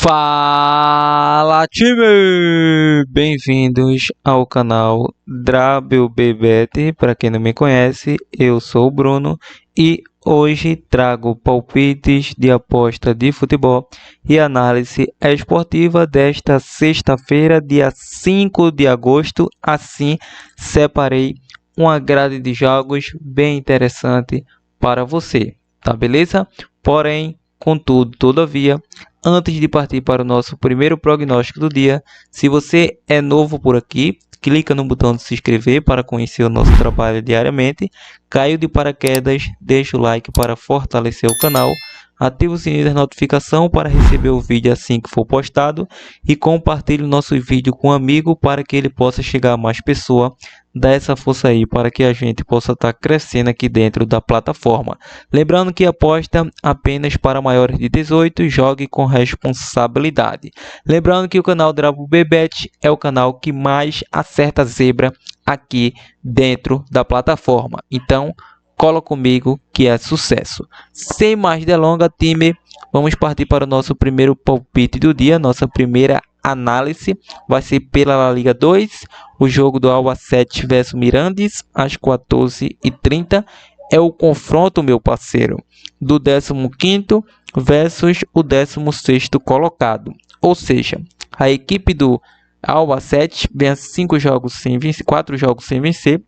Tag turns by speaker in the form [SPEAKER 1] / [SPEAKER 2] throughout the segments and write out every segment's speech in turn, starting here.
[SPEAKER 1] Fala, time! Bem-vindos ao canal WBBet. Para quem não me conhece, eu sou o Bruno e hoje trago palpites de aposta de futebol e análise esportiva desta sexta-feira, dia 5 de agosto. Assim, separei uma grade de jogos bem interessante para você, tá beleza? Porém, contudo, todavia, antes de partir para o nosso primeiro prognóstico do dia, se você é novo por aqui, clica no botão de se inscrever para conhecer o nosso trabalho diariamente. Caiu de paraquedas, deixa o like para fortalecer o canal. Ative o sininho da notificação para receber o vídeo assim que for postado e compartilhe o nosso vídeo com um amigo para que ele possa chegar a mais pessoas. Dá essa força aí para que a gente possa estar crescendo aqui dentro da plataforma. Lembrando que aposta apenas para maiores de 18, jogue com responsabilidade. Lembrando que o canal WBBet é o canal que mais acerta zebra aqui dentro da plataforma. Então, cola comigo que é sucesso. Sem mais delongas, time, vamos partir para o nosso primeiro palpite do dia, nossa primeira análise. Vai ser pela La Liga 2, o jogo do Albacete versus Mirandés, às 14h30. É o confronto, meu parceiro, do 15º versus o 16º colocado. Ou seja, a equipe do Albacete vem a 4 jogos sem vencer,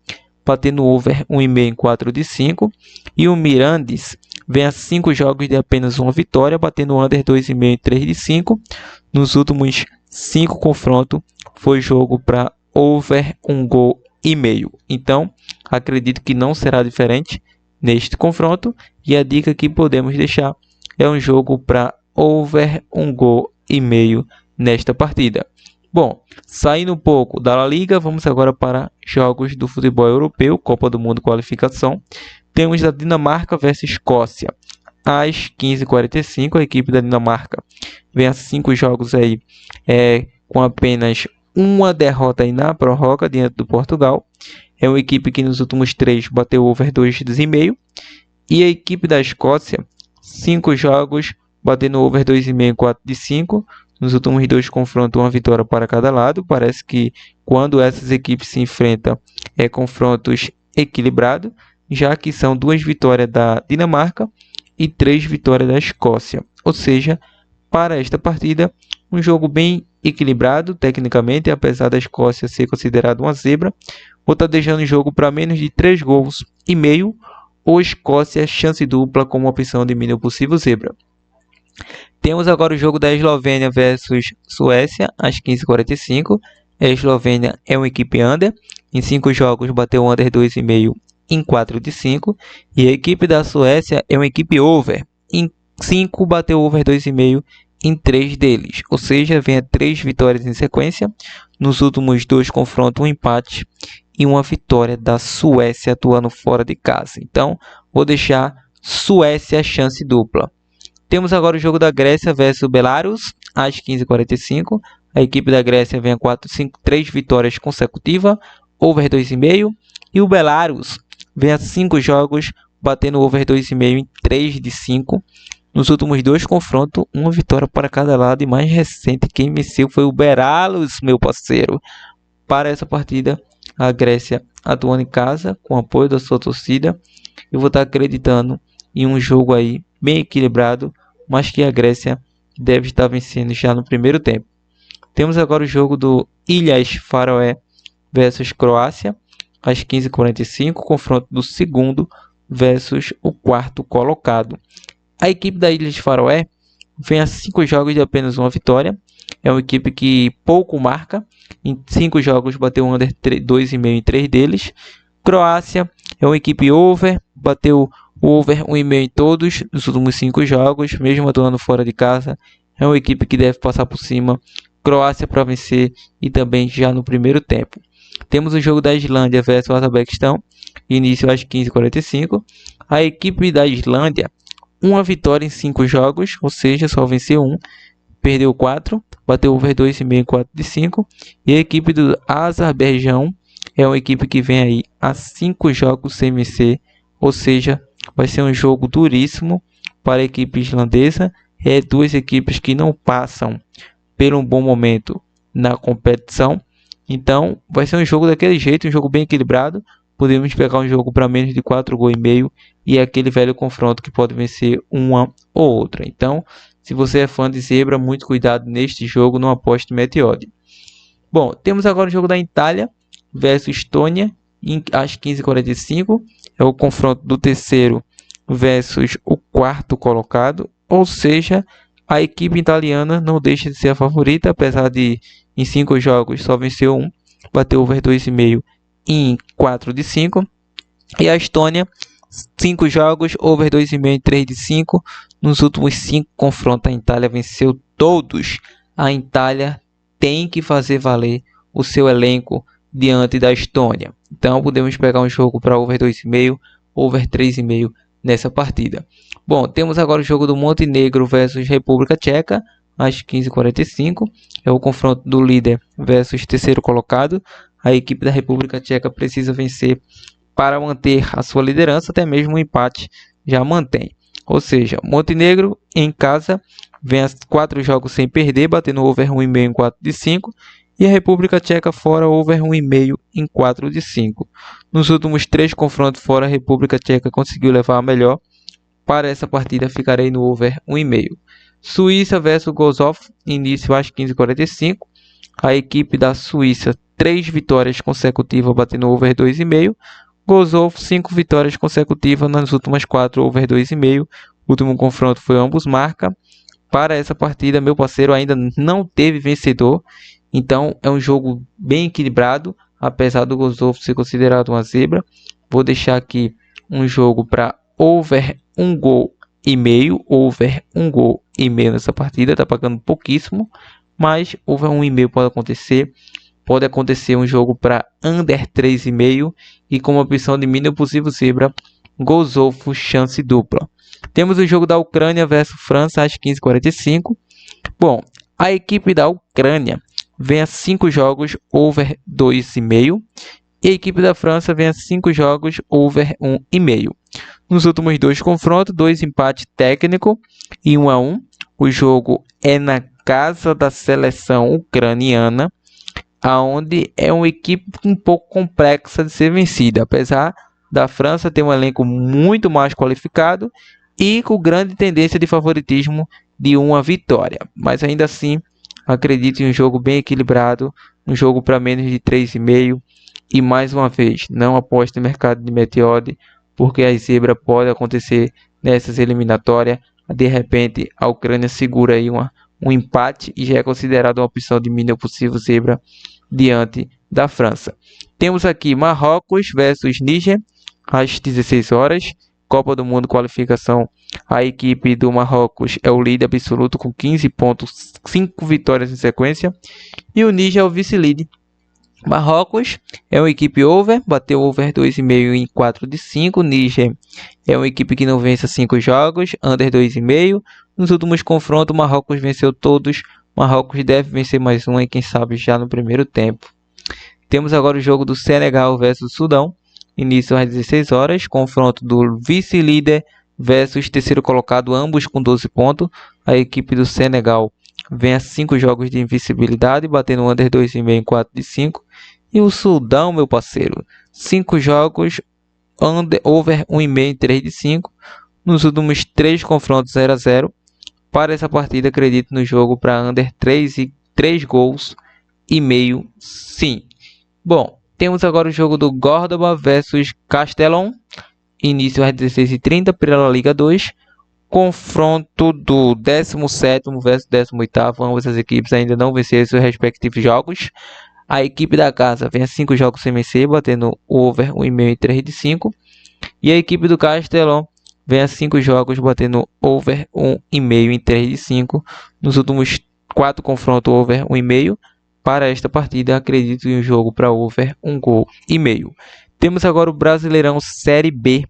[SPEAKER 1] batendo over 1,5 em 4 de 5. E o Mirandés vem a 5 jogos de apenas uma vitória, batendo under 2,5 em 3 de 5. Nos últimos 5 confrontos, foi jogo para over 1,5 gol. Então, acredito que não será diferente neste confronto. E a dica que podemos deixar é um jogo para over 1,5 gol nesta partida. Bom, saindo um pouco da La Liga, vamos agora para jogos do futebol europeu, Copa do Mundo qualificação. Temos a Dinamarca versus Escócia, às 15h45. A equipe da Dinamarca vem a 5 jogos aí, com apenas uma derrota aí na prorroga diante do Portugal. É uma equipe que nos últimos 3 bateu over 2,5. E a equipe da Escócia, 5 jogos, batendo over 2,5 em 4 de 5. Nos últimos 2 confrontos, uma vitória para cada lado. Parece que quando essas equipes se enfrentam, é confrontos equilibrados, já que são 2 vitórias da Dinamarca e 3 vitórias da Escócia. Ou seja, para esta partida, um jogo bem equilibrado tecnicamente, apesar da Escócia ser considerada uma zebra. Vou estar deixando o jogo para menos de 3,5 gols ou Escócia chance dupla como opção de mínimo possível zebra. Temos agora o jogo da Eslovênia versus Suécia, às 15h45. A Eslovênia é uma equipe under. Em 5 jogos bateu under 2,5 em 4 de 5. E a equipe da Suécia é uma equipe over. Em 5 bateu over 2,5 em 3 deles. Ou seja, vem a 3 vitórias em sequência. Nos últimos 2 confrontos, um empate e uma vitória da Suécia atuando fora de casa. Então, vou deixar Suécia chance dupla. Temos agora o jogo da Grécia versus Belarus, às 15h45. A equipe da Grécia vem a 3 vitórias consecutivas, over 2,5. E o Belarus vem a 5 jogos, batendo over 2,5 em 3 de 5. Nos últimos 2 confrontos, uma vitória para cada lado. E mais recente, quem venceu foi o Belarus, meu parceiro. Para essa partida, a Grécia atuando em casa, com apoio da sua torcida. Eu vou estar acreditando em um jogo aí bem equilibrado, mas que a Grécia deve estar vencendo já no primeiro tempo. Temos agora o jogo do Ilhas Faroé versus Croácia, às 15h45, confronto do segundo versus o 4º colocado. A equipe da Ilhas Faroé vem a 5 jogos de apenas uma vitória. É uma equipe que pouco marca. Em 5 jogos bateu under 2,5 em 3 deles. Croácia é uma equipe over, bateu over 1,5 em todos os últimos 5 jogos, mesmo atuando fora de casa. É uma equipe que deve passar por cima. Croácia para vencer e também já no primeiro tempo. Temos o jogo da Islândia versus o Azerbaijão, início às 15h45. A equipe da Islândia, uma vitória em 5 jogos, ou seja, só venceu 1, perdeu 4, bateu over 2,5 em 4 de 5. E a equipe do Azerbaijão é uma equipe que vem aí a 5 jogos sem vencer, ou seja, vai ser um jogo duríssimo para a equipe islandesa duas equipes que não passam por um bom momento na competição. Então vai ser um jogo daquele jeito, um jogo bem equilibrado. Podemos pegar um jogo para menos de 4,5 gols e aquele velho confronto que pode vencer uma ou outra. Então, se você é fã de zebra, muito cuidado neste jogo, não aposte Meteode. Bom, temos agora o jogo da Itália versus Estônia, às 15h45. É o confronto do terceiro versus o quarto colocado, ou seja, a equipe italiana não deixa de ser a favorita, apesar de em 5 jogos só venceu um, bateu over 2,5 em 4 de 5. E a Estônia, 5 jogos, over 2,5 em 3 de 5. Nos últimos 5 confrontos, a Itália venceu todos. A Itália tem que fazer valer o seu elenco diante da Estônia. Então podemos pegar um jogo para over 2,5, over 3,5 nessa partida. Bom, temos agora o jogo do Montenegro versus República Tcheca, às 15h45. É o confronto do líder versus terceiro colocado. A equipe da República Tcheca precisa vencer para manter a sua liderança, até mesmo um empate já mantém. Ou seja, Montenegro em casa vem a 4 jogos sem perder, batendo over 1,5 em 4 de 5. E a República Tcheca fora, over 1,5 em 4 de 5. Nos últimos 3 confrontos fora, a República Tcheca conseguiu levar a melhor. Para essa partida ficarei no over 1,5. Suíça versus Gozov, início às 15h45. A equipe da Suíça, 3 vitórias consecutivas, batendo over 2,5. Gozov, 5 vitórias consecutivas nas últimas 4, over 2,5. O último confronto foi ambos marca. Para essa partida, meu parceiro ainda não teve vencedor. Então é um jogo bem equilibrado, apesar do Gozov ser considerado uma zebra. Vou deixar aqui um jogo para over 1,5 gol, over 1,5 gol nessa partida. Tá pagando pouquíssimo, mas over 1,5 pode acontecer. Pode acontecer um jogo para under 3,5 e com uma opção de mínimo possível zebra, Gozov chance dupla. Temos o jogo da Ucrânia versus França às 15h45. Bom, a equipe da Ucrânia vem a 5 jogos, over 2,5. E a equipe da França vem a 5 jogos, over 1,5. Nos últimos 2 confrontos, 2 empates técnicos e 1-1. O jogo é na casa da seleção ucraniana, aonde é uma equipe um pouco complexa de ser vencida, apesar da França ter um elenco muito mais qualificado e com grande tendência de favoritismo de uma vitória. Mas ainda assim, acredito em um jogo bem equilibrado, um jogo para menos de 3,5. E mais uma vez, não aposte no mercado de Meteode, porque a zebra pode acontecer nessas eliminatórias. De repente, a Ucrânia segura aí um empate e já é considerada uma opção de mínimo possível zebra diante da França. Temos aqui Marrocos versus Níger, às 16 horas. Copa do Mundo qualificação. A equipe do Marrocos é o líder absoluto com 15 pontos, 5 vitórias em sequência. E o Níger é o vice-líder. Marrocos é uma equipe over, bateu over 2,5 em 4 de 5. Níger é uma equipe que não vence 5 jogos, under 2,5. Nos últimos confrontos, Marrocos venceu todos. Marrocos deve vencer mais um e quem sabe já no primeiro tempo. Temos agora o jogo do Senegal versus Sudão, início às 16 horas. Confronto do vice-líder versus terceiro colocado, ambos com 12 pontos. A equipe do Senegal vem a 5 jogos de invencibilidade, batendo under 2,5 em 4 de 5. E o Sudão, meu parceiro, 5 jogos, over 1,5 em 3 de 5. Nos últimos 3 confrontos 0-0. Para essa partida, acredito no jogo para under 3 gols e meio, sim. Bom, temos agora o jogo do Córdoba versus Castellón, início às 16h30 pela Liga 2. Confronto do 17º versus 18º, ambas as equipes ainda não venceram seus respectivos jogos. A equipe da casa vem a 5 jogos sem vencer, batendo over 1,5 em 3 de 5. E a equipe do Castellón vem a 5 jogos, batendo over 1,5 em 3 de 5. Nos últimos 4 confrontos, over 1,5. Para esta partida, acredito em um jogo para over 1,5 gol. Temos agora o Brasileirão Série B.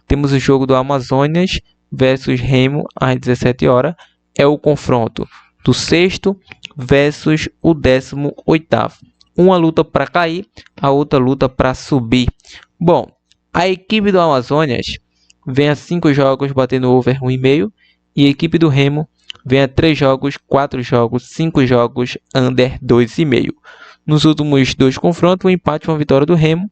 [SPEAKER 1] Temos o jogo do Amazonas versus Remo às 17 horas. É o confronto do 6º versus o 18º. Uma luta para cair, a outra luta para subir. Bom, a equipe do Amazonas vem a 5 jogos batendo over 1,5 e a equipe do Remo venha 3 jogos, 4 jogos, 5 jogos, under 2,5. Nos últimos 2 confrontos, um empate e uma vitória do Remo.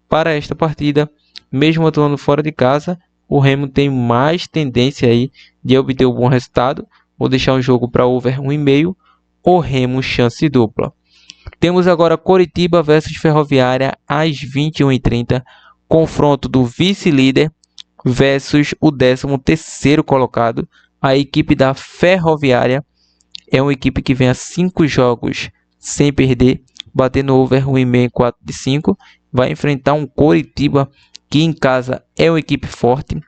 [SPEAKER 1] Para esta partida, mesmo atuando fora de casa, o Remo tem mais tendência aí de obter um bom resultado. Vou deixar um jogo para over 1,5. O Remo chance dupla. Temos agora Coritiba versus Ferroviária às 21h30. Confronto do vice-líder versus o 13º colocado. A equipe da Ferroviária é uma equipe que vem a 5 jogos sem perder, batendo over 1,5 4 de 5. Vai enfrentar um Coritiba que em casa é uma equipe forte.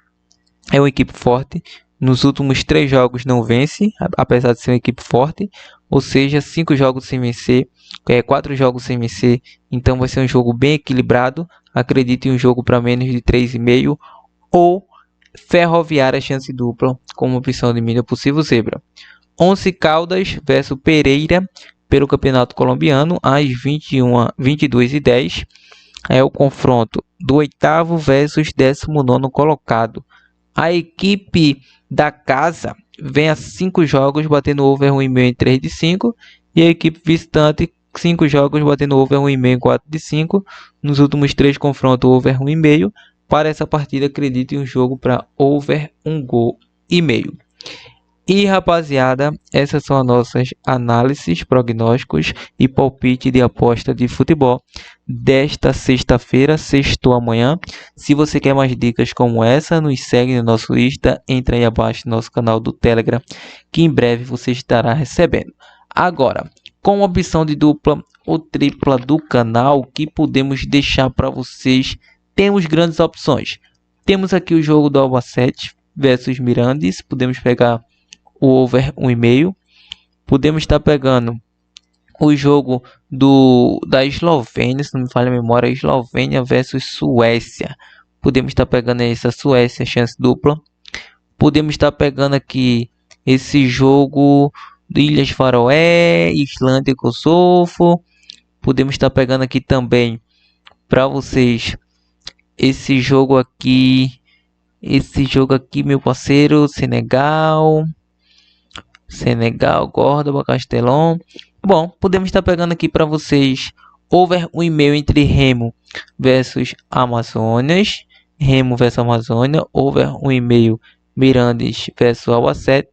[SPEAKER 1] Nos últimos 3 jogos não vence, apesar de ser uma equipe forte. Ou seja, 5 jogos sem vencer, 4 jogos sem vencer. Então vai ser um jogo bem equilibrado. Acredito em um jogo para menos de 3,5 ou Ferroviária chance dupla como opção de mídia possível zebra. Once Caldas versus Pereira pelo Campeonato Colombiano às 22h10. É o confronto do 8º versus 19º colocado. A equipe da casa vem a 5 jogos batendo over 1,5 em 3 de 5. E a equipe visitante 5 jogos batendo over 1,5 em 4 de 5. Nos últimos 3 confrontos over 1,5. Para essa partida, acredito em um jogo para over 1,5 gol. E rapaziada, essas são as nossas análises, prognósticos e palpite de aposta de futebol desta sexta-feira, sextou amanhã. Se você quer mais dicas como essa, nos segue no nosso Insta, entra aí abaixo no nosso canal do Telegram, que em breve você estará recebendo. Agora, com a opção de dupla ou tripla do canal, que podemos deixar para vocês, temos grandes opções. Temos aqui o jogo do Albacete versus Mirandes, podemos pegar o over 1,5. Podemos estar pegando o jogo da Eslovênia, se não me falha a memória, Eslovênia versus Suécia. Podemos estar pegando essa Suécia, chance dupla. Podemos estar pegando aqui esse jogo de Ilhas Faroé, Islândia e Kosovo. Podemos estar pegando aqui também para vocês esse jogo aqui, meu parceiro, Senegal, Córdoba, Castelão. Bom, podemos estar pegando aqui para vocês over 1,5 entre Remo versus Amazonas. Remo versus Amazônia, over 1,5 Mirandes versus Albacete.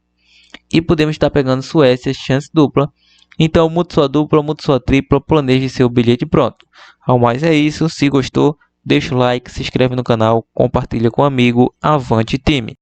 [SPEAKER 1] E podemos estar pegando Suécia, chance dupla. Então, mude sua dupla, mude sua tripla, planeje seu bilhete pronto. Ao mais é isso, se gostou, deixa o like, se inscreve no canal, compartilha com um amigo, avante time!